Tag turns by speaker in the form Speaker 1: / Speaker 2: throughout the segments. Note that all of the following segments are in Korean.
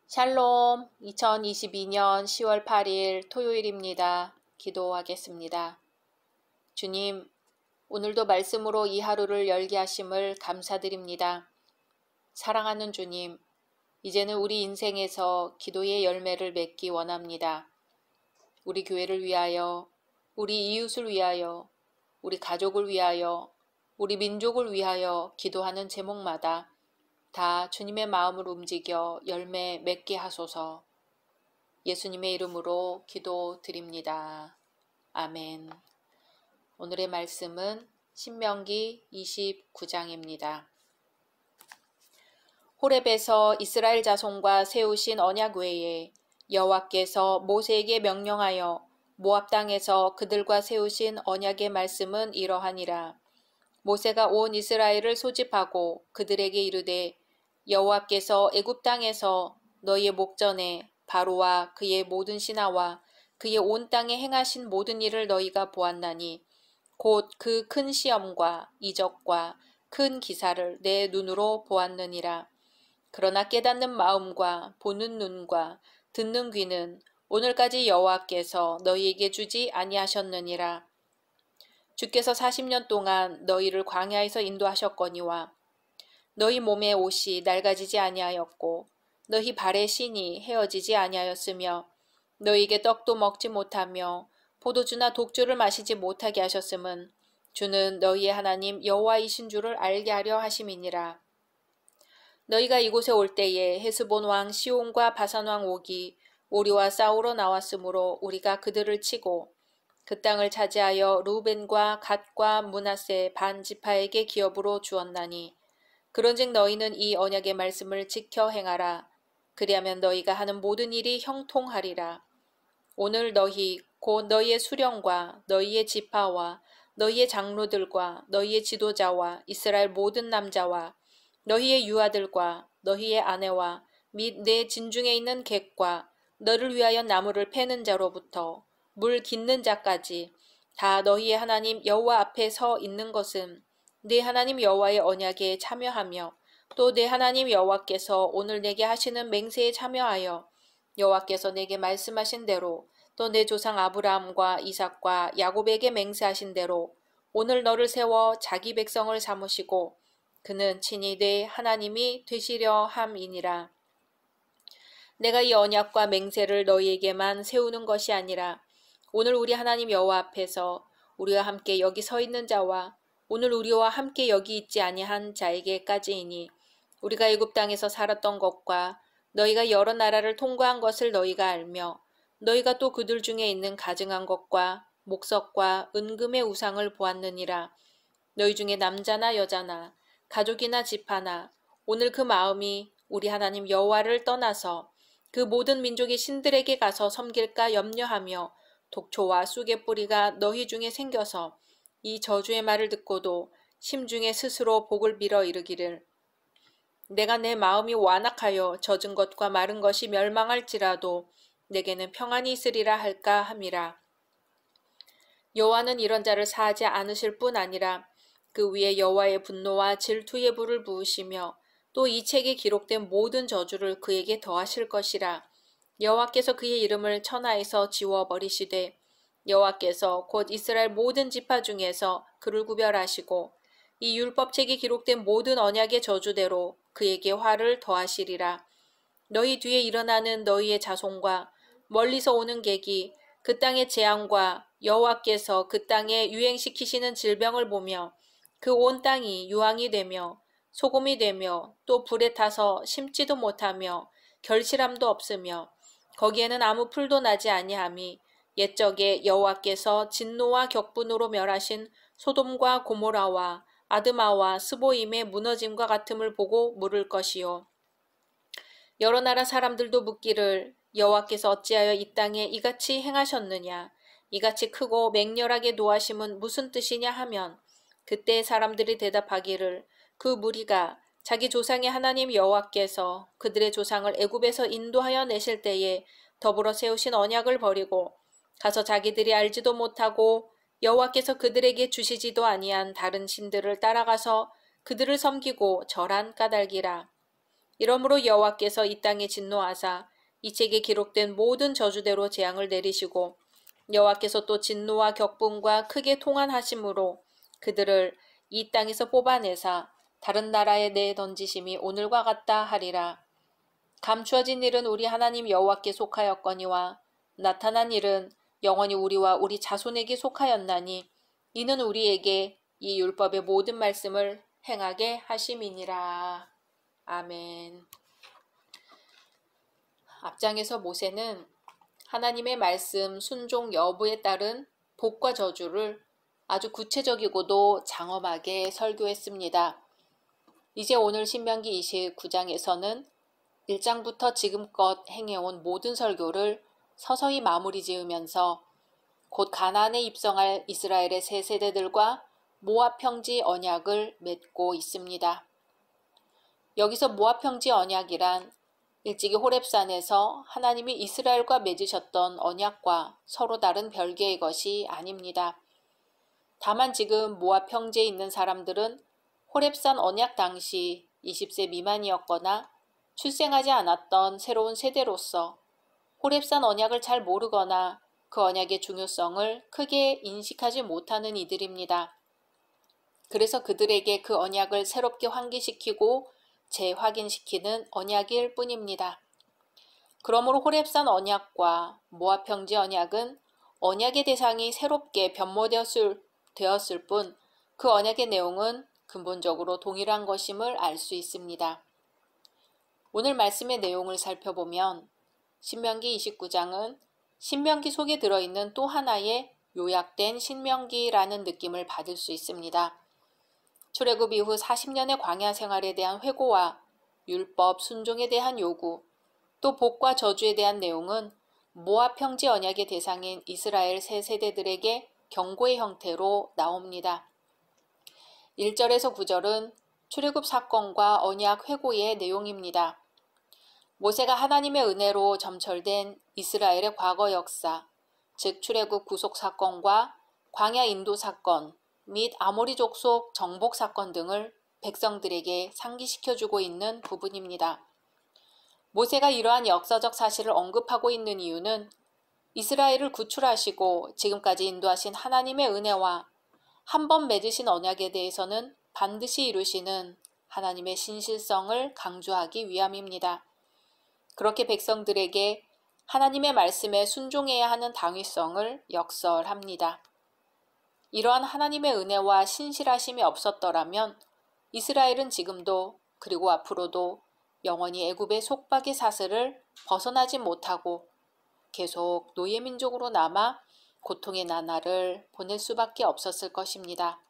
Speaker 1: 샬롬, 2022년 10월 8일 토요일입니다. 기도하겠습니다. 주님, 오늘도 말씀으로 이 하루를 열게 하심을 감사드립니다. 사랑하는 주님, 이제는 우리 인생에서 기도의 열매를 맺기 원합니다. 우리 교회를 위하여, 우리 이웃을 위하여, 우리 가족을 위하여, 우리 민족을 위하여 기도하는 제목마다 다 주님의 마음을 움직여 열매 맺게 하소서. 예수님의 이름으로 기도드립니다. 아멘. 오늘의 말씀은 신명기 29장입니다. 호렙에서 이스라엘 자손과 세우신 언약 외에 여호와께서 모세에게 명령하여 모압 땅에서 그들과 세우신 언약의 말씀은 이러하니라. 모세가 온 이스라엘을 소집하고 그들에게 이르되 여호와께서 애굽 땅에서 너희의 목전에 바로와 그의 모든 신하와 그의 온 땅에 행하신 모든 일을 너희가 보았나니 곧 그 큰 시험과 이적과 큰 기사를 내 눈으로 보았느니라. 그러나 깨닫는 마음과 보는 눈과 듣는 귀는 오늘까지 여호와께서 너희에게 주지 아니하셨느니라. 주께서 40년 동안 너희를 광야에서 인도하셨거니와 너희 몸의 옷이 낡아지지 아니하였고 너희 발의 신이 헤어지지 아니하였으며 너희에게 떡도 먹지 못하며 포도주나 독주를 마시지 못하게 하셨음은 주는 너희의 하나님 여호와이신 줄을 알게 하려 하심이니라. 너희가 이곳에 올 때에 헤스본 왕 시온과 바산 왕 옥이 우리와 싸우러 나왔으므로 우리가 그들을 치고 그 땅을 차지하여 루벤과 갓과 므낫세 반 지파에게 기업으로 주었나니 그런즉 너희는 이 언약의 말씀을 지켜 행하라. 그리하면 너희가 하는 모든 일이 형통하리라. 오늘 너희 곧 너희의 수령과 너희의 지파와 너희의 장로들과 너희의 지도자와 이스라엘 모든 남자와 너희의 유아들과 너희의 아내와 및 내 진중에 있는 객과 너를 위하여 나무를 패는 자로부터 물 깃는 자까지 다 너희의 하나님 여호와 앞에 서 있는 것은 네 하나님 여호와의 언약에 참여하며 또 네 하나님 여호와께서 오늘 내게 하시는 맹세에 참여하여 여호와께서 내게 말씀하신 대로 또 내 조상 아브라함과 이삭과 야곱에게 맹세하신 대로 오늘 너를 세워 자기 백성을 삼으시고 그는 친히 네 하나님이 되시려 함이니라. 내가 이 언약과 맹세를 너희에게만 세우는 것이 아니라 오늘 우리 하나님 여호와 앞에서 우리와 함께 여기 서 있는 자와 오늘 우리와 함께 여기 있지 아니한 자에게까지이니 우리가 애굽 땅에서 살았던 것과 너희가 여러 나라를 통과한 것을 너희가 알며 너희가 또 그들 중에 있는 가증한 것과 목석과 은금의 우상을 보았느니라. 너희 중에 남자나 여자나 가족이나 집하나 오늘 그 마음이 우리 하나님 여호와를 떠나서 그 모든 민족의 신들에게 가서 섬길까 염려하며 독초와 쑥의 뿌리가 너희 중에 생겨서 이 저주의 말을 듣고도 심중에 스스로 복을 빌어 이르기를 내가 내 마음이 완악하여 젖은 것과 마른 것이 멸망할지라도 내게는 평안이 있으리라 할까 함이라. 여호와는 이런 자를 사하지 않으실 뿐 아니라 그 위에 여호와의 분노와 질투의 불을 부으시며 또 이 책에 기록된 모든 저주를 그에게 더하실 것이라. 여호와께서 그의 이름을 천하에서 지워버리시되 여호와께서 곧 이스라엘 모든 지파 중에서 그를 구별하시고 이 율법책에 기록된 모든 언약의 저주대로 그에게 화를 더하시리라. 너희 뒤에 일어나는 너희의 자손과 멀리서 오는 객이 그 땅의 재앙과 여호와께서 그 땅에 유행시키시는 질병을 보며 그 온 땅이 유황이 되며 소금이 되며 또 불에 타서 심지도 못하며 결실함도 없으며 거기에는 아무 풀도 나지 아니함이 옛적에 여호와께서 진노와 격분으로 멸하신 소돔과 고모라와 아드마와 스보임의 무너짐과 같음을 보고 물을 것이요. 여러 나라 사람들도 묻기를 여호와께서 어찌하여 이 땅에 이같이 행하셨느냐 이같이 크고 맹렬하게 노하심은 무슨 뜻이냐 하면 그때 사람들이 대답하기를 그 무리가 자기 조상의 하나님 여호와께서 그들의 조상을 애굽에서 인도하여 내실 때에 더불어 세우신 언약을 버리고 가서 자기들이 알지도 못하고 여호와께서 그들에게 주시지도 아니한 다른 신들을 따라가서 그들을 섬기고 절한 까닭이라. 이러므로 여호와께서 이 땅에 진노하사 이 책에 기록된 모든 저주대로 재앙을 내리시고 여호와께서 또 진노와 격분과 크게 통한하심으로 그들을 이 땅에서 뽑아내사 다른 나라에 내던지심이 오늘과 같다 하리라. 감추어진 일은 우리 하나님 여호와께 속하였거니와 나타난 일은 영원히 우리와 우리 자손에게 속하였나니 이는 우리에게 이 율법의 모든 말씀을 행하게 하심이니라. 아멘. 앞장에서 모세는 하나님의 말씀 순종 여부에 따른 복과 저주를 아주 구체적이고도 장엄하게 설교했습니다. 이제 오늘 신명기 29장에서는 1장부터 지금껏 행해온 모든 설교를 서서히 마무리 지으면서 곧 가나안에 입성할 이스라엘의 세 세대들과 모압 평지 언약을 맺고 있습니다. 여기서 모압 평지 언약이란 일찍이 호렙산에서 하나님이 이스라엘과 맺으셨던 언약과 서로 다른 별개의 것이 아닙니다. 다만 지금 모압 평지에 있는 사람들은 호렙산 언약 당시 20세 미만이었거나 출생하지 않았던 새로운 세대로서 호렙산 언약을 잘 모르거나 그 언약의 중요성을 크게 인식하지 못하는 이들입니다. 그래서 그들에게 그 언약을 새롭게 환기시키고 재확인시키는 언약일 뿐입니다. 그러므로 호렙산 언약과 모압 평지 언약은 언약의 대상이 새롭게 변모되었을 뿐 그 언약의 내용은 근본적으로 동일한 것임을 알 수 있습니다. 오늘 말씀의 내용을 살펴보면 신명기 29장은 신명기 속에 들어있는 또 하나의 요약된 신명기라는 느낌을 받을 수 있습니다. 출애굽 이후 40년의 광야 생활에 대한 회고와 율법 순종에 대한 요구, 또 복과 저주에 대한 내용은 모압 평지 언약의 대상인 이스라엘 세 세대들에게 경고의 형태로 나옵니다. 1절에서 9절은 출애굽 사건과 언약 회고의 내용입니다. 모세가 하나님의 은혜로 점철된 이스라엘의 과거 역사, 즉 출애굽 구속 사건과 광야 인도 사건 및 아모리 족속 정복 사건 등을 백성들에게 상기시켜주고 있는 부분입니다. 모세가 이러한 역사적 사실을 언급하고 있는 이유는 이스라엘을 구출하시고 지금까지 인도하신 하나님의 은혜와 한 번 맺으신 언약에 대해서는 반드시 이루시는 하나님의 신실성을 강조하기 위함입니다. 그렇게 백성들에게 하나님의 말씀에 순종해야 하는 당위성을 역설합니다. 이러한 하나님의 은혜와 신실하심이 없었더라면 이스라엘은 지금도 그리고 앞으로도 영원히 애굽의 속박의 사슬을 벗어나지 못하고 계속 노예민족으로 남아 고통의 나날을 보낼 수밖에 없었을 것입니다.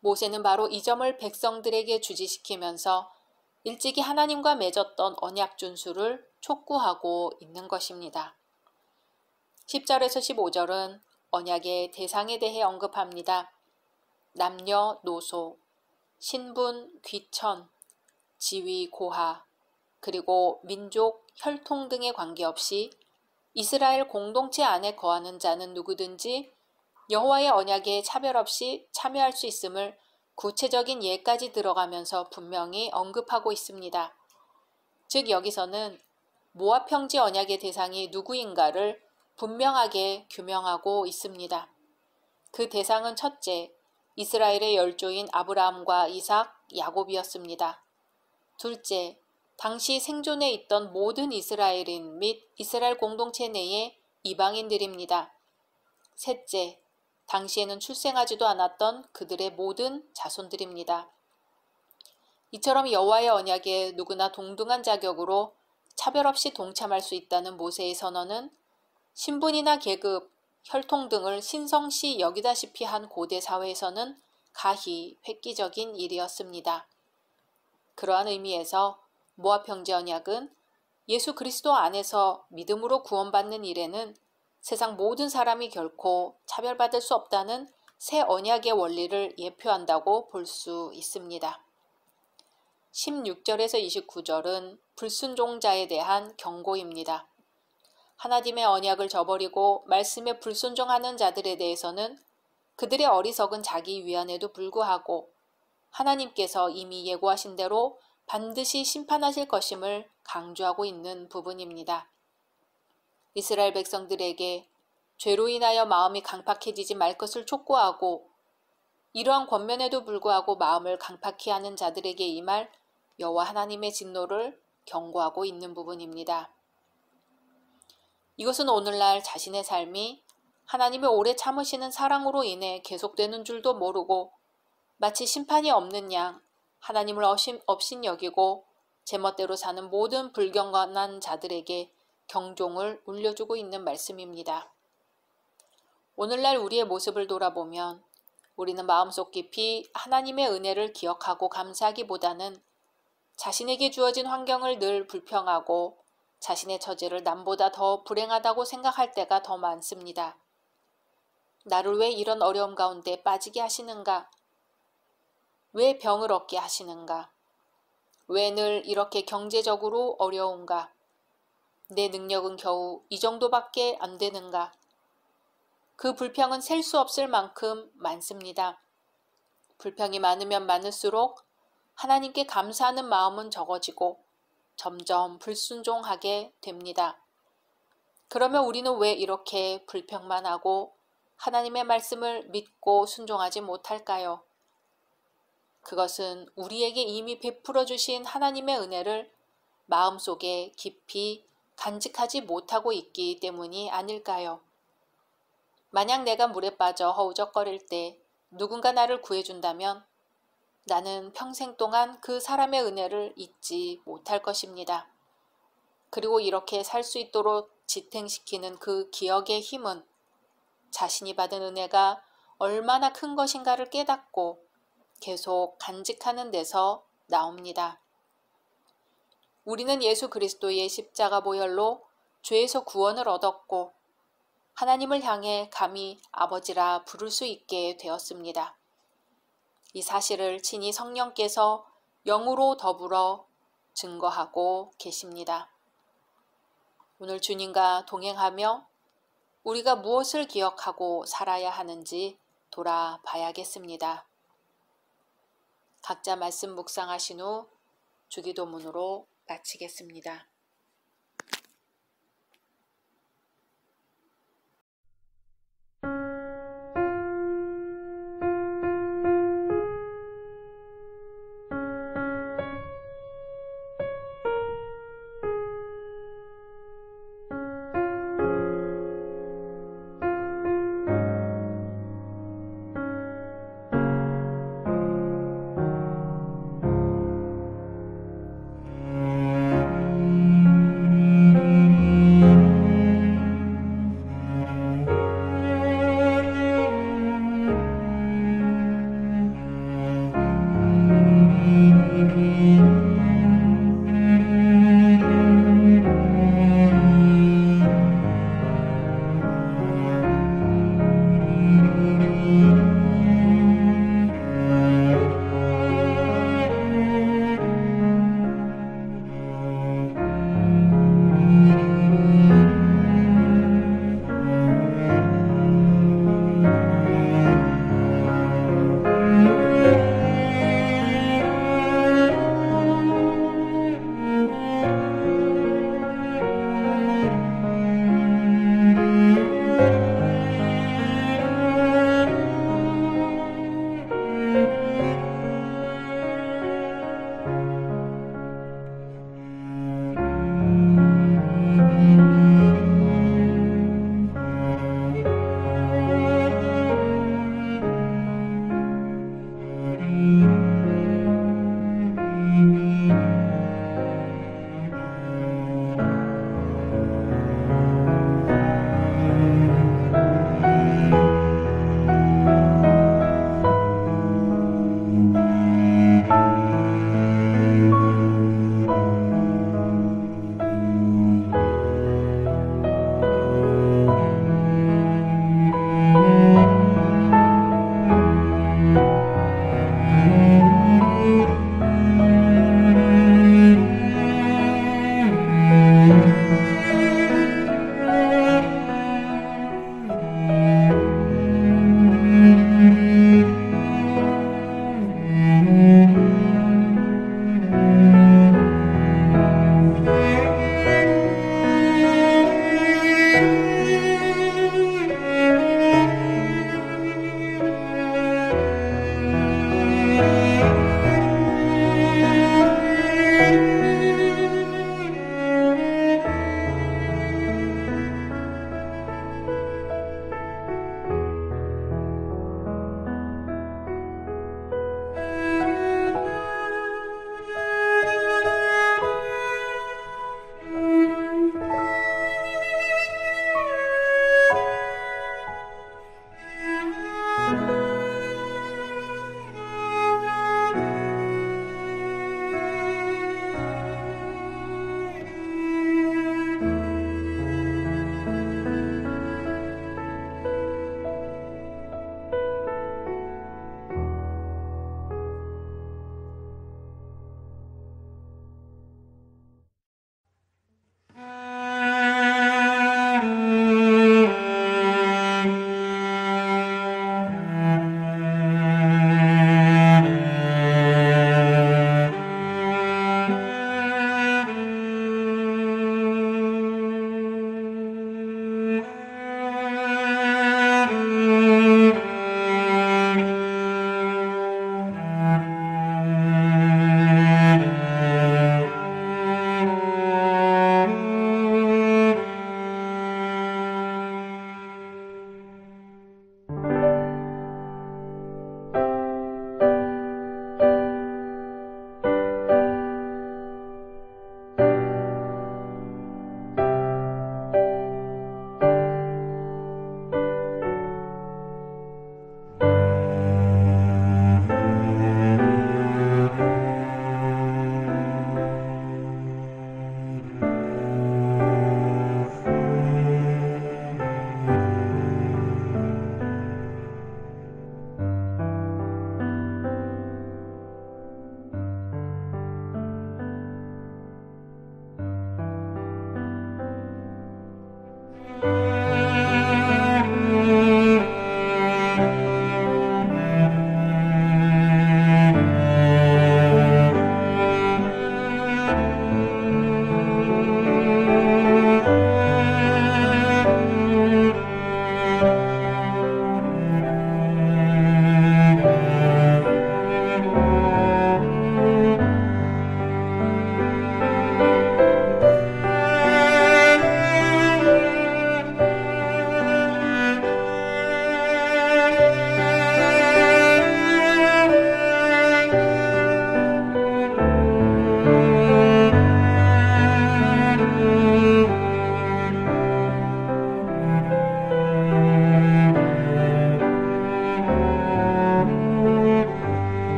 Speaker 1: 모세는 바로 이 점을 백성들에게 주지시키면서 일찍이 하나님과 맺었던 언약 준수를 촉구하고 있는 것입니다. 10절에서 15절은 언약의 대상에 대해 언급합니다. 남녀노소, 신분, 귀천, 지위, 고하, 그리고 민족, 혈통 등에 관계없이 이스라엘 공동체 안에 거하는 자는 누구든지 여호와의 언약에 차별 없이 참여할 수 있음을 구체적인 예까지 들어가면서 분명히 언급하고 있습니다. 즉 여기서는 모압 평지 언약의 대상이 누구인가를 분명하게 규명하고 있습니다. 그 대상은 첫째, 이스라엘의 열조인 아브라함과 이삭, 야곱이었습니다. 둘째, 당시 생존해 있던 모든 이스라엘인 및 이스라엘 공동체 내의 이방인들입니다. 셋째, 당시에는 출생하지도 않았던 그들의 모든 자손들입니다. 이처럼 여호와의 언약에 누구나 동등한 자격으로 차별 없이 동참할 수 있다는 모세의 선언은 신분이나 계급, 혈통 등을 신성시 여기다시피 한 고대 사회에서는 가히 획기적인 일이었습니다. 그러한 의미에서 모압 평지 언약은 예수 그리스도 안에서 믿음으로 구원받는 일에는 세상 모든 사람이 결코 차별받을 수 없다는 새 언약의 원리를 예표한다고 볼 수 있습니다. 16절에서 29절은 불순종자에 대한 경고입니다. 하나님의 언약을 저버리고 말씀에 불순종하는 자들에 대해서는 그들의 어리석은 자기 위안에도 불구하고 하나님께서 이미 예고하신 대로 반드시 심판하실 것임을 강조하고 있는 부분입니다. 이스라엘 백성들에게 죄로 인하여 마음이 강팍해지지 말 것을 촉구하고 이러한 권면에도 불구하고 마음을 강팍히 하는 자들에게 임할 여호와 하나님의 진노를 경고하고 있는 부분입니다. 이것은 오늘날 자신의 삶이 하나님의 오래 참으시는 사랑으로 인해 계속되는 줄도 모르고 마치 심판이 없는 양 하나님을 업신여기고 제멋대로 사는 모든 불경건한 자들에게 경종을 울려주고 있는 말씀입니다. 오늘날 우리의 모습을 돌아보면 우리는 마음속 깊이 하나님의 은혜를 기억하고 감사하기보다는 자신에게 주어진 환경을 늘 불평하고 자신의 처지를 남보다 더 불행하다고 생각할 때가 더 많습니다. 나를 왜 이런 어려움 가운데 빠지게 하시는가? 왜 병을 얻게 하시는가? 왜 늘 이렇게 경제적으로 어려운가? 내 능력은 겨우 이 정도밖에 안 되는가? 그 불평은 셀 수 없을 만큼 많습니다. 불평이 많으면 많을수록 하나님께 감사하는 마음은 적어지고 점점 불순종하게 됩니다. 그러면 우리는 왜 이렇게 불평만 하고 하나님의 말씀을 믿고 순종하지 못할까요? 그것은 우리에게 이미 베풀어 주신 하나님의 은혜를 마음속에 깊이 간직하지 못하고 있기 때문이 아닐까요? 만약 내가 물에 빠져 허우적거릴 때 누군가 나를 구해준다면 나는 평생 동안 그 사람의 은혜를 잊지 못할 것입니다. 그리고 이렇게 살 수 있도록 지탱시키는 그 기억의 힘은 자신이 받은 은혜가 얼마나 큰 것인가를 깨닫고 계속 간직하는 데서 나옵니다. 우리는 예수 그리스도의 십자가 보혈로 죄에서 구원을 얻었고 하나님을 향해 감히 아버지라 부를 수 있게 되었습니다. 이 사실을 친히 성령께서 영으로 더불어 증거하고 계십니다. 오늘 주님과 동행하며 우리가 무엇을 기억하고 살아야 하는지 돌아봐야겠습니다. 각자 말씀 묵상하신 후 주기도문으로 마치겠습니다.